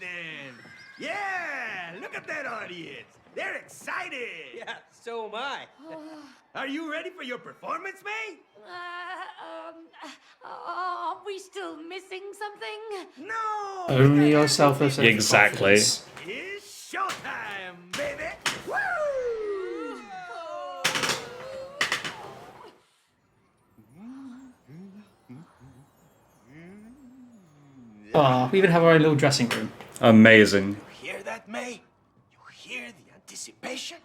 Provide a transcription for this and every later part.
then. Yeah, look at that audience. They're excited. Yeah, so am I. Are you ready for your performance, May? Are we still missing something? No. Only yourself as Exactly. It's showtime, baby. Woo! Oh, we even have our own little dressing room. Amazing. You hear that, May? You hear the anticipation?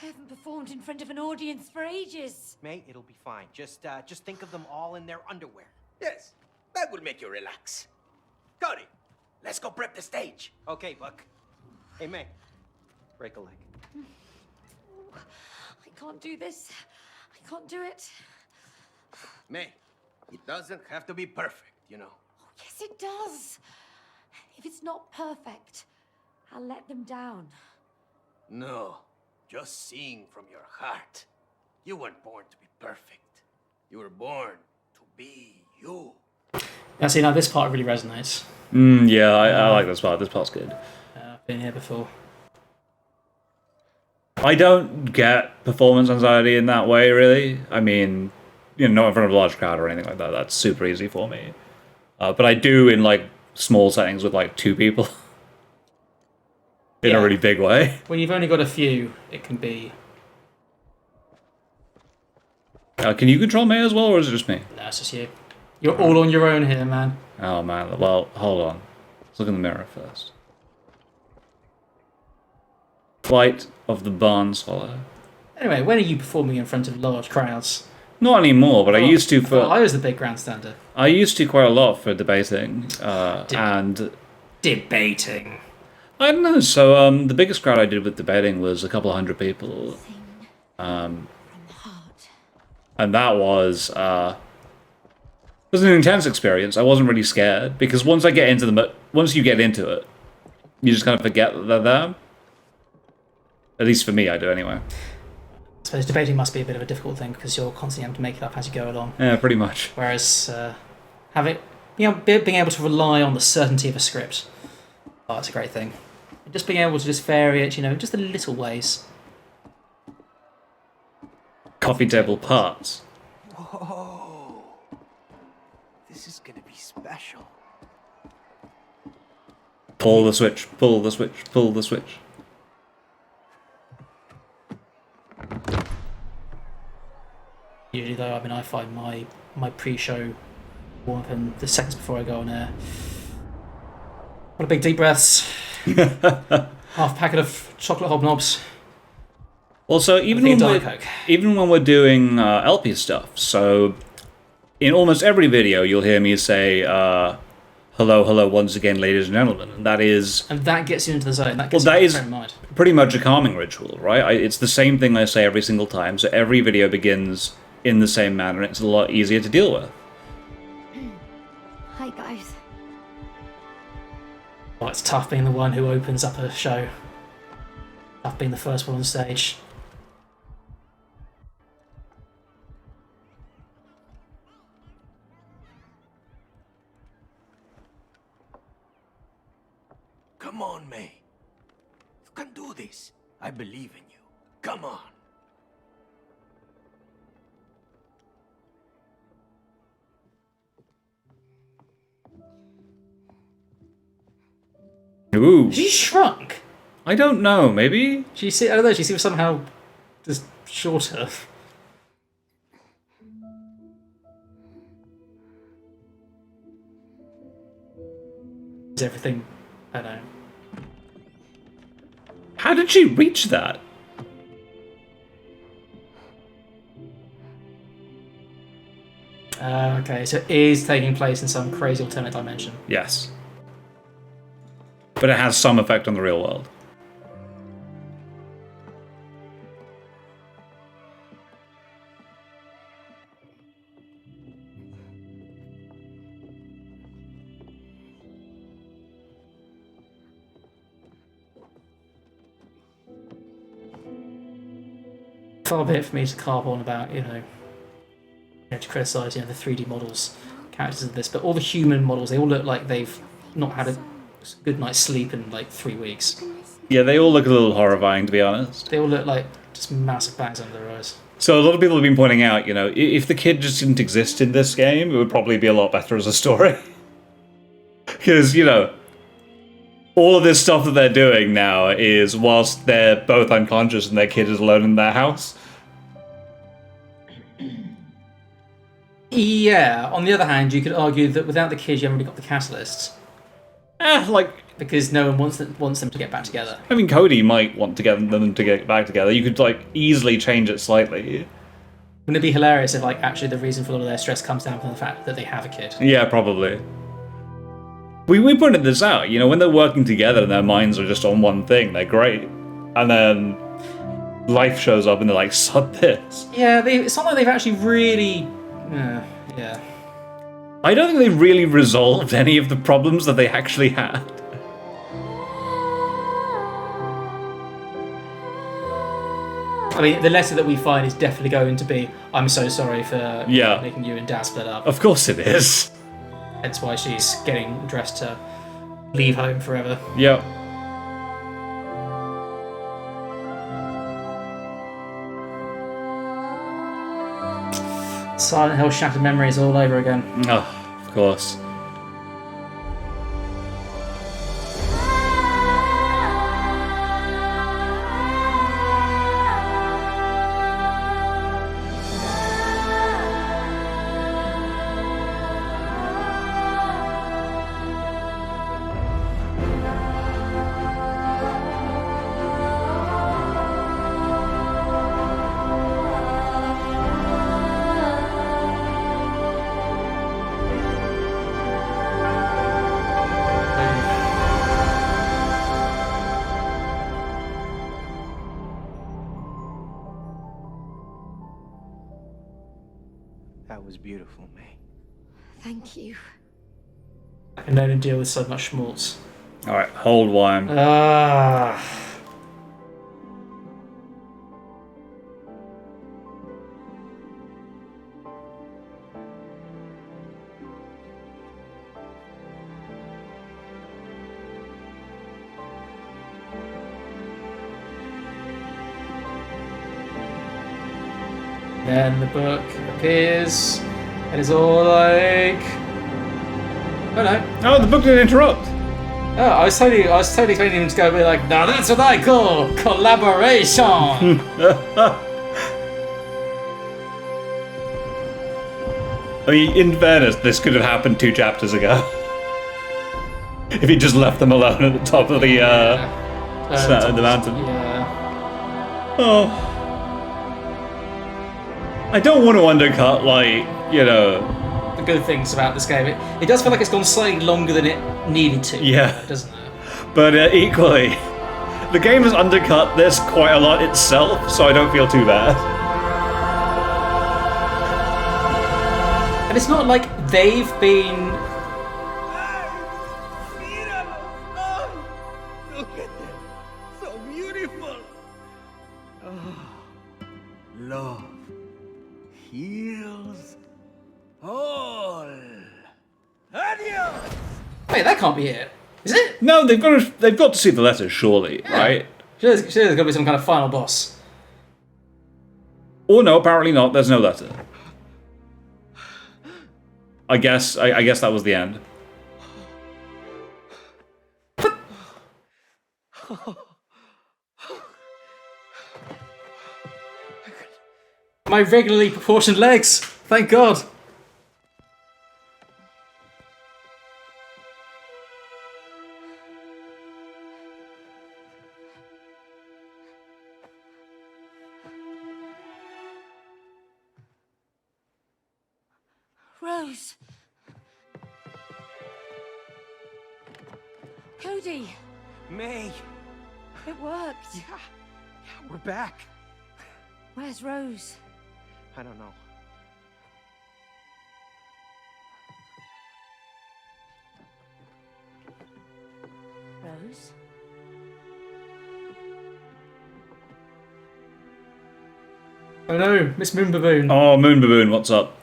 I haven't performed in front of an audience for ages. May, it'll be fine. Just think of them all in their underwear. Yes, that will make you relax. Cody, let's go prep the stage. Okay, Buck. Hey, May, break a leg. I can't do this. I can't do it. May, it doesn't have to be perfect, you know. Oh, yes, it does. If it's not perfect, I'll let them down. No, just sing from your heart. You weren't born to be perfect. You were born to be you. Yeah, see, now this part really resonates. Yeah, I like this part. This part's good. I've been here before. I don't get performance anxiety in that way, really. I mean, you know, not in front of a large crowd or anything like that. That's super easy for me. But I do in, like, small settings with, like, 2 people. In a really big way. When you've only got a few, it can be... Can you control May as well, or is it just me? No, it's just you. You're all on your own here, man. Oh, man. Well, hold on. Let's look in the mirror first. Flight of the Barn Swallow. Anyway, when are you performing in front of large crowds? Not anymore, but I used to for... I was the big grandstander. I used to quite a lot for debating, and... Debating. I don't know, so the biggest crowd I did with debating was a couple of hundred people. From the heart. And that was... it was an intense experience. I wasn't really scared, because once you get into it, you just kind of forget that they're there. At least for me, I do anyway. I suppose debating must be a bit of a difficult thing because you're constantly having to make it up as you go along. Yeah, pretty much. Whereas being able to rely on the certainty of a script, oh, it's a great thing. Just being able to just vary it, you know, just the little ways. Coffee table parts. Whoa. This is gonna be special. Pull the switch, pull the switch, pull the switch. Usually though, I mean, I find my pre-show warm-up in the seconds before I go on air. What a big deep breaths. Half packet of chocolate hobnobs. Also, even when we're doing LP stuff, so in almost every video you'll hear me say, hello once again, ladies and gentlemen, and that gets you into the zone. That gets you in the frame of mind. Pretty much a calming ritual, right? It's the same thing I say every single time, so every video begins in the same manner, and it's a lot easier to deal with. Hi, guys. Well, it's tough being the one who opens up a show. Tough being the first one on stage. Come on, May. You can do this. I believe in you. Come on. Ooh. She shrunk. I don't know, maybe? I don't know, she seems somehow just shorter. Is everything... I don't know. How did she reach that? Okay, so it is taking place in some crazy alternate dimension. Yes. But it has some effect on the real world. Far be it for me to carp on about, to criticise, the 3D models, characters of this, but all the human models, they all look like they've not had a good night's sleep in like 3 weeks. Yeah, they all look a little horrifying, to be honest. They all look like just massive bags under their eyes. So a lot of people have been pointing out, if the kid just didn't exist in this game, it would probably be a lot better as a story. Because, all of this stuff that they're doing now is whilst they're both unconscious and their kid is alone in their house. Yeah, on the other hand, you could argue that without the kids, you haven't really got the catalysts. Because no one wants them to get back together. I mean, Cody might want to get them to get back together. You could, easily change it slightly. Wouldn't it be hilarious if, actually the reason for all of their stress comes down from the fact that they have a kid? Yeah, probably. We pointed this out, when they're working together and their minds are just on one thing, they're great. And then life shows up and they're like, sod this. Yeah, it's not like they've actually really... yeah. I don't think they really resolved any of the problems that they actually had. I mean, the letter that we find is definitely going to be, I'm so sorry for making you and Dad split up. Of course it is. Hence why she's getting dressed to leave home forever. Yep. Silent Hill Shattered Memories all over again. Oh, of course. That was beautiful, May. Thank you. I can only deal with so much schmaltz. Alright, hold one. Then the book appears, and it's all like... Oh no. Oh, the book didn't interrupt. Oh, I was totally expecting him to go be like, now that's what I call collaboration! I mean, in fairness, this could have happened 2 chapters ago. If he just left them alone at the top of the mountain. Yeah. Oh. I don't want to undercut, The good things about this game. It does feel like it's gone slightly longer than it needed to. Yeah. Doesn't it? But equally, the game has undercut this quite a lot itself, so I don't feel too bad. And it's not like they've been... Look at them. So beautiful. Oh, love heals all. Adios. Wait, that can't be it. Is it? No, they've got to see the letter, surely, right? Sure, there's got to be some kind of final boss. Or no, apparently not. There's no letter. I guess that was the end. My regularly proportioned legs. Thank God. Rose. Cody, May! it worked. Yeah, we're back. Where's Rose? I don't know. Rose? Oh no, Miss Moon Baboon. Oh, Moon Baboon, what's up?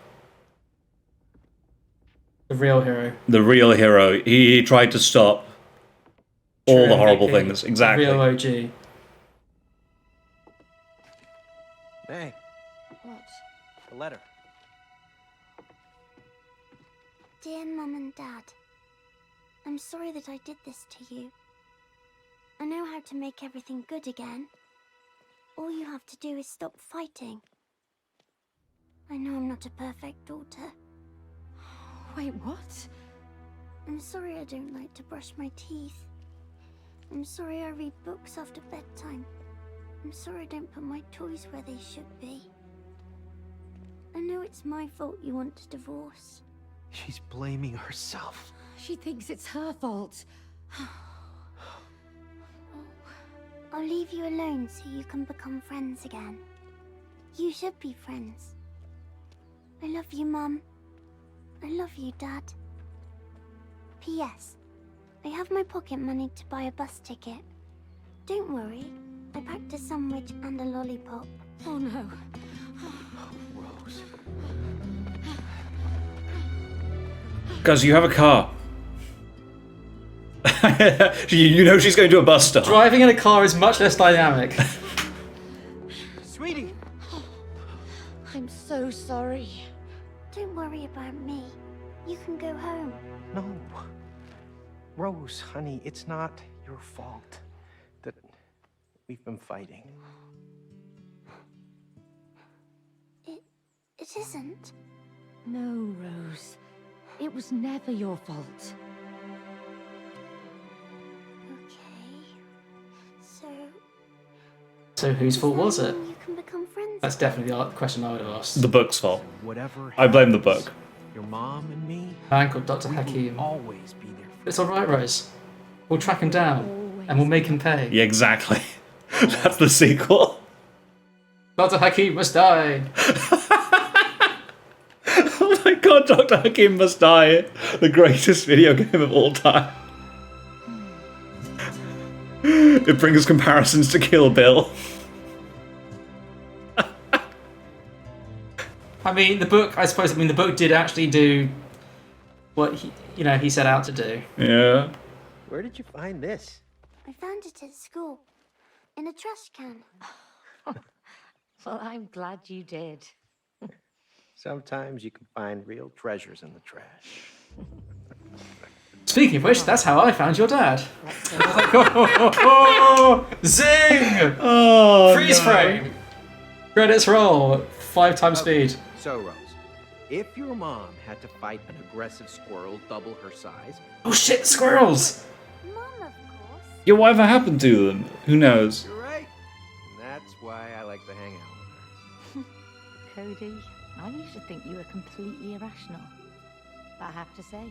The real hero. The real hero. He tried to stop all True the horrible MVP. things. Exactly. Real OG. Hey, What? the letter. Dear Mum and Dad, I'm sorry that I did this to you. I know how to make everything good again. All you have to do is stop fighting. I know I'm not a perfect daughter. Wait, what? I'm sorry I don't like to brush my teeth. I'm sorry I read books after bedtime. I'm sorry I don't put my toys where they should be. I know it's my fault you want a divorce. She's blaming herself. She thinks it's her fault. I'll leave you alone so you can become friends again. You should be friends. I love you, Mum. I love you, Dad. P.S. I have my pocket money to buy a bus ticket. Don't worry, I packed a sandwich and a lollipop. Oh no. Rose. Guys, you have a car. You know she's going to a bus stop. Driving in a car is much less dynamic. Sweetie! I'm so sorry. Don't worry about me. You can go home. No. Rose, honey, it's not your fault that we've been fighting. It isn't. No, Rose. It was never your fault. Okay. So whose fault was it? You can become friends. That's definitely the question I would have asked. The book's fault. Whatever I blame the happens, book. Your mom and me, A man called Dr. we will Hakim. always be there for It's alright, Rose. We'll track him down, and we'll make him pay. Yeah, exactly. That's the sequel. Dr. Hakim must die! Oh my god, Dr. Hakim Must Die. The greatest video game of all time. It brings comparisons to Kill Bill. I mean, the book, the book did actually do what he set out to do. Yeah. Where did you find this? I found it at school. In a trash can. Well, I'm glad you did. Sometimes you can find real treasures in the trash. Speaking of which, that's how I found your dad. Zing! Oh, Freeze frame! Credits roll, 5 times speed. So, Rose, if your mom had to fight an aggressive squirrel double her size, Oh shit, squirrels! Mom, of course. Yeah, whatever happened to them? Who knows? you're right. And that's why I like to hang out with her. Cody, I used to think you were completely irrational. But I have to say,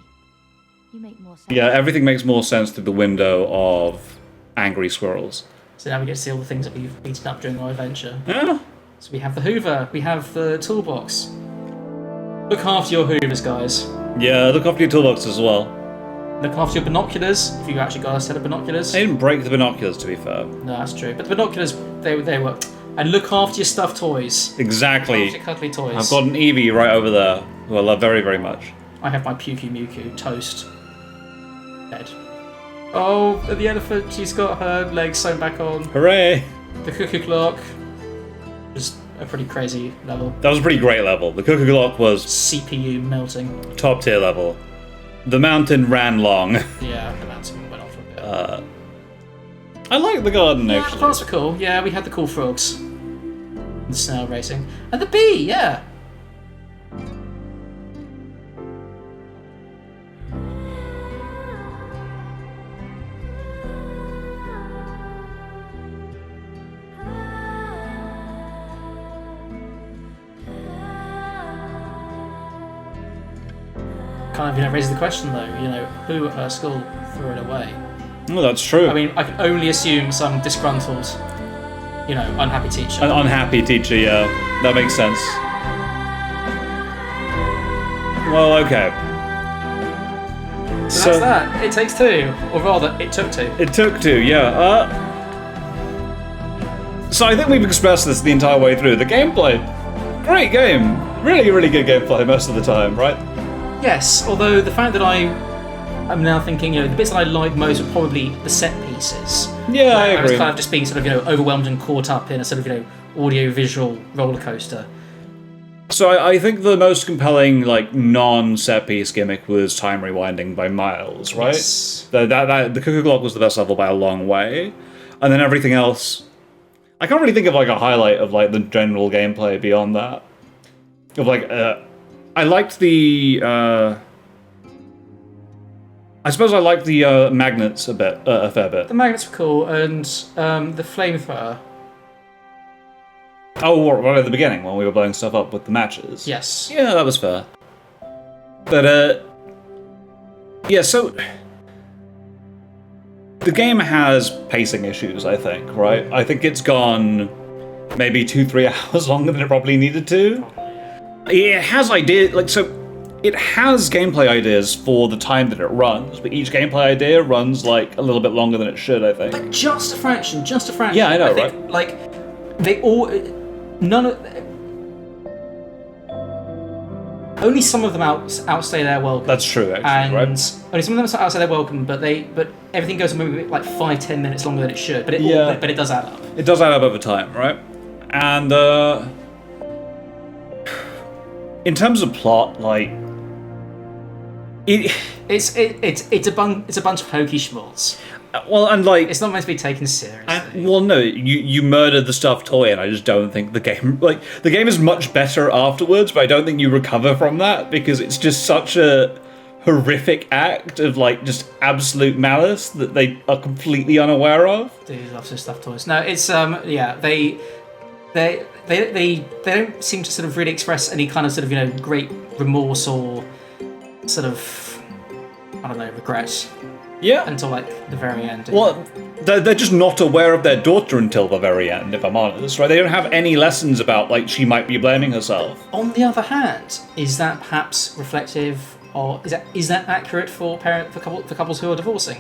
you make more sense. Yeah, everything makes more sense through the window of angry squirrels. So now we get to see all the things that we've beaten up during our adventure. Yeah. So we have the Hoover, we have the toolbox. Look after your Hoovers, guys. Yeah, look after your toolbox as well. Look after your binoculars, if you actually got a set of binoculars. They didn't break the binoculars, to be fair. No, that's true. But the binoculars, they were. And look after your stuffed toys. Look Exactly. after your cuddly toys. I've got an Eevee right over there, who I love very, very much. I have my Puku Muku toast. Dead. Oh, the elephant, she's got her legs sewn back on. Hooray! The cuckoo clock. Just a pretty crazy level. That was a pretty great level. The Cuckoo Clock was CPU melting. top tier level. The mountain ran long. Yeah, the mountain went off for a bit. I like the garden, Yeah, the actually. plants were cool. Yeah, we had the cool frogs. The snail racing. And the bee, yeah. Kind of, raises the question though, who at her school threw it away? Oh, that's true. I mean, I can only assume some disgruntled, unhappy teacher. An unhappy teacher, yeah. That makes sense. Well, okay. So that's that. It takes two, or rather, it took two. It took two, yeah. So I think we've expressed this the entire way through. The gameplay, great game. Really, really good gameplay most of the time, right? Yes, although the fact that I I'm now thinking, the bits that I like most are probably the set pieces. Yeah, I where I was agree. kind of just being sort of, overwhelmed and caught up in a sort of, audio-visual roller coaster. So I think the most compelling, like, non-set piece gimmick was Time Rewinding by Miles, right? Yes. The Cuckoo Clock was the best level by a long way. And then everything else... I can't really think of, like, a highlight of, like, the general gameplay beyond that. Of, like, I liked the, I suppose I liked the, magnets a fair bit. The magnets were cool, and the flamethrower. Oh, right at the beginning, when we were blowing stuff up with the matches. Yes. Yeah, that was fair. But, yeah, so... The game has pacing issues, I think, right? I think it's gone maybe 2-3 hours longer than it probably needed to. It has ideas, like, so... It has gameplay ideas for the time that it runs, but each gameplay idea runs, like, a little bit longer than it should, I think. But just a fraction. Yeah, I know, think, right? Like, they all... None of... Only some of them outstay their welcome. That's true, actually, and right? Only some of them outstay their welcome, but everything goes maybe like 5-10 minutes longer than it should. But it but it does add up. It does add up over time, right? And in terms of plot, like it's a bunch of hokey schmaltz. well, and like It's not meant to be taken seriously. well, no, you murdered the stuffed toy, and I just don't think the game is much better afterwards, but I don't think you recover from that because it's just such a horrific act of like just absolute malice that they are completely unaware of. Dude loves his stuffed toys. No, it's they don't seem to sort of really express any kind of sort of great remorse or sort of regret Yeah. until like the very end. Well, they're just not aware of their daughter until the very end, if I'm honest, right? They don't have any lessons about, like, she might be blaming herself. On the other hand, is that perhaps reflective, or is that accurate for couples who are divorcing?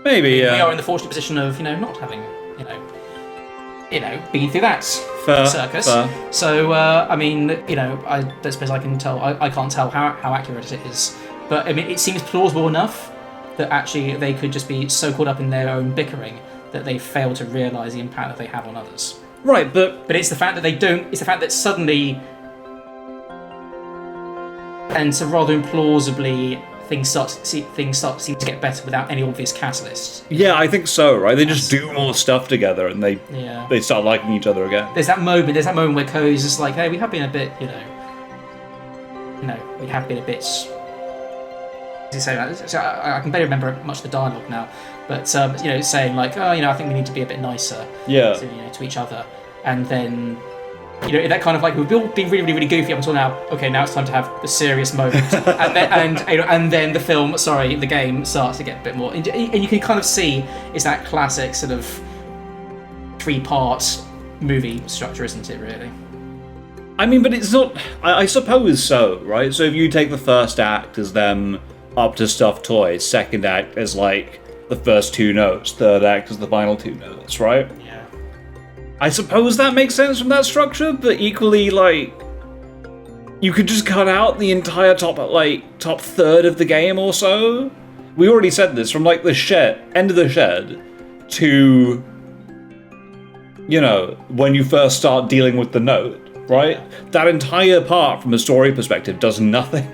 Maybe, We are yeah. in the fortunate position of not having been through that Fair, circus. fair. So I mean, I don't suppose I can tell. I can't tell how accurate it is, but I mean, it seems plausible enough that actually they could just be so caught up in their own bickering that they fail to realise the impact that they have on others. Right, but... But it's the fact that they don't. It's the fact that suddenly, and so rather implausibly, things start to seem to get better without any obvious catalyst. Yeah, I think so, right? They just do more stuff together, and Yeah. they start liking each other again. There's that moment where Ko's just like, hey, we have been a bit, we have been a bit. As you say, so I can barely remember much of the dialogue now, but saying like, oh, I think we need to be a bit nicer, Yeah. to each other, and then. That kind of like we've all been really, really, really goofy up until now. Okay, now it's time to have the serious moment, and then the game starts to get a bit more. And you can kind of see it's that classic sort of 3-part movie structure, isn't it? Really. I mean, but it's not... I suppose so, right? So if you take the first act as them up to stuffed toys, second act as, like, the first 2 notes, third act as the final 2 notes, right? Yeah. I suppose that makes sense from that structure, but equally, like, you could just cut out the entire top third of the game or so. We already said this, from, like, the end of the shed, to, when you first start dealing with the note, right? Yeah. That entire part, from a story perspective, does nothing.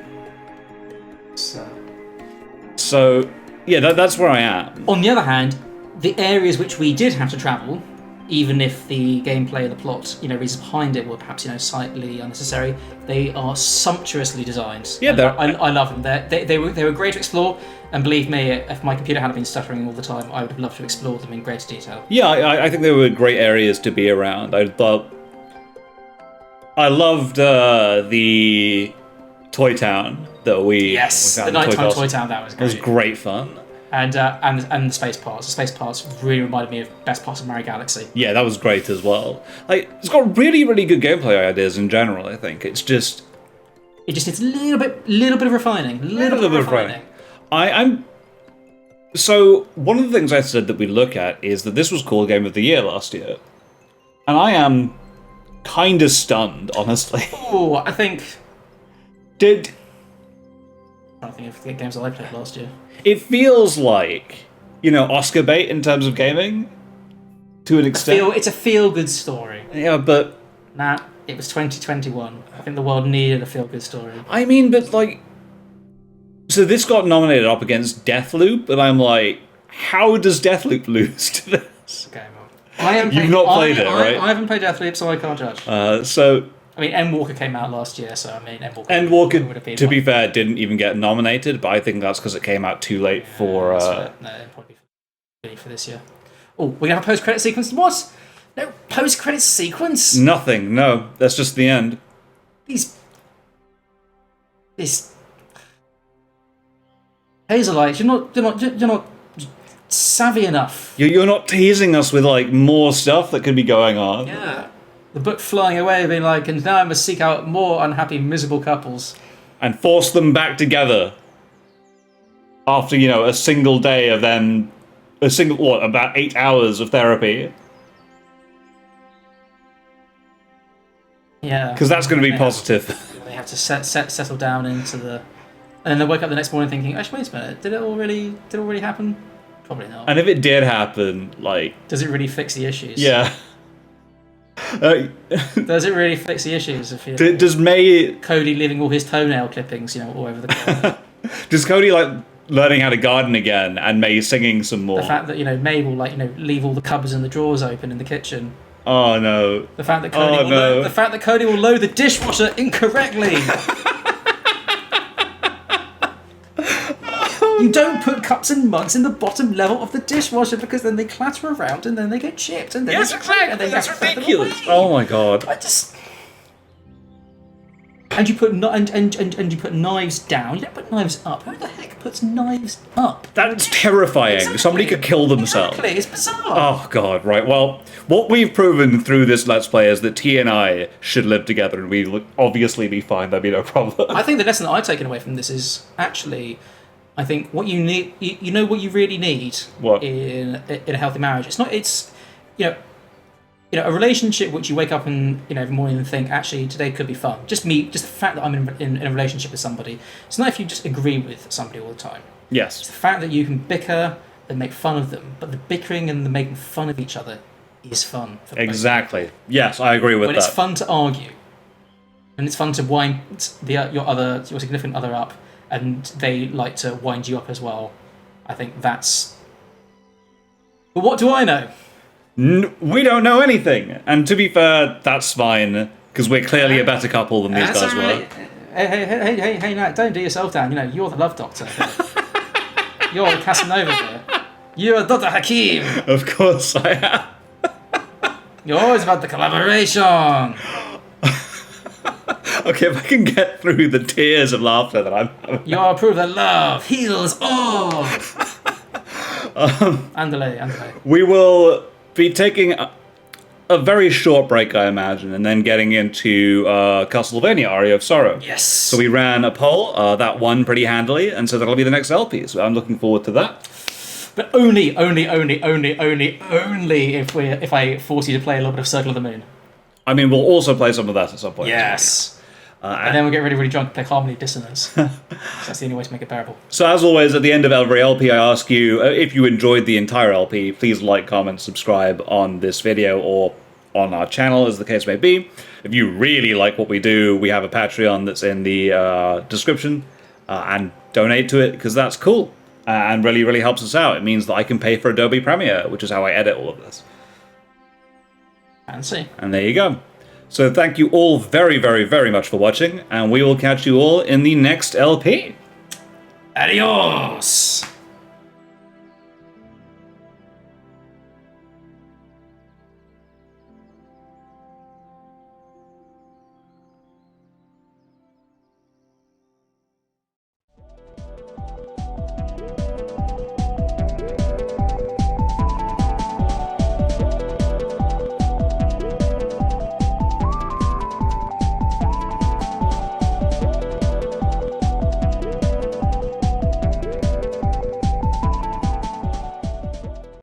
So, yeah, that's where I am. On the other hand, the areas which we did have to travel, even if the gameplay and the plot, reasons behind it were perhaps, slightly unnecessary, they are sumptuously designed. Yeah, I love them. They were great to explore, and believe me, if my computer hadn't been stuttering all the time, I would have loved to explore them in greater detail. Yeah, I think they were great areas to be around. I loved the Toy Town that we... Yes, we the found, nighttime Toy Town, that was It great. was great fun. And the space parts. The space parts really reminded me of best parts of Mario Galaxy. Yeah, that was great as well. Like, it's got really, really good gameplay ideas in general, I think. It's just... It just needs a little bit of refining. Little bit of refining. I'm... So, one of the things I said that we look at is that this was called Game of the Year last year. And I am kind of stunned, honestly. Oh, I think... I think of the games that I played last year. It feels like, Oscar bait in terms of gaming, to an extent. It's a feel-good story. Yeah, but Nah, it was 2021. I think the world needed a feel-good story. I mean, but like, so this got nominated up against Deathloop, and I'm like, how does Deathloop lose to this? Okay, well, You've not played it, right? I haven't played Deathloop, so I can't judge. So I mean, Endwalker came out last year, so I mean, Endwalker, would have been to be fair, didn't even get nominated, but I think that's because it came out too late for. No, probably for this year. Oh, we're gonna have a post-credit sequence. What? No post-credit sequence. Nothing. No, that's just the end. This Hazelight, you're not savvy enough. You're not teasing us with like more stuff that could be going on. Yeah. The book flying away, being like, and now I must seek out more unhappy, miserable couples. And force them back together. After, a single day of them... about 8 hours of therapy. Yeah. Because that's going to be positive. They have to settle down into the... And then they wake up the next morning thinking, actually, wait a minute, did it all really happen? Probably not. And if it did happen, like... Does it really fix the issues? Yeah. Does it really fix the issues? If does May... Cody leaving all his toenail clippings, all over the corner? Does Cody, learning how to garden again and May singing some more? The fact that, May will, leave all the cupboards and the drawers open in the kitchen. Oh, no. The fact that Cody will load the dishwasher incorrectly. You don't put cups and mugs in the bottom level of the dishwasher because then they clatter around and then they get chipped and then That's ridiculous. Oh my god. And you put and you put knives down. You don't put knives up. Who the heck puts knives up? That's terrifying. Exactly. Somebody could kill themselves. Exactly. It's bizarre. Oh god, right. Well, what we've proven through this Let's Play is that T and I should live together and we'd obviously be fine. There'd be no problem. I think the lesson that I've taken away from this is actually, I think what you need, what you really need in a healthy marriage. It's a relationship which you wake up and every morning and think, actually today could be fun. Just the fact that I'm in a relationship with somebody. It's not if you just agree with somebody all the time. Yes. It's the fact that you can bicker and make fun of them, but the bickering and the making fun of each other is fun. For exactly. Yes, I agree with that. But it's fun to argue, and it's fun to wind your significant other up, and they like to wind you up as well. I think that's. But what do I know? We don't know anything, and to be fair, that's fine because we're clearly a better couple than these guys were. Hey, Nat, don't do yourself down. You're the love doctor. You're the Casanova here. You're Dr. Hakim. Of course I am. You're always about the collaboration. Okay, if I can get through the tears of laughter that I'm having. You prove that love heals all. Andale. We will be taking a very short break, I imagine, and then getting into Castlevania Aria of Sorrow. Yes. So we ran a poll, that won pretty handily, and so that'll be the next LP. So I'm looking forward to that. But only if I force you to play a little bit of Circle of the Moon. I mean, we'll also play some of that at some point. Yes. And then we'll get really, really drunk and play Harmony Dissonance. That's the only way to make it bearable. So as always, at the end of every LP, I ask you, if you enjoyed the entire LP, please like, comment, subscribe on this video or on our channel, as the case may be. If you really like what we do, we have a Patreon that's in the description, and donate to it, because that's cool, and really, really helps us out. It means that I can pay for Adobe Premiere, which is how I edit all of this. Fancy. And there you go. So thank you all very, very, very much for watching, and we will catch you all in the next LP. Adios!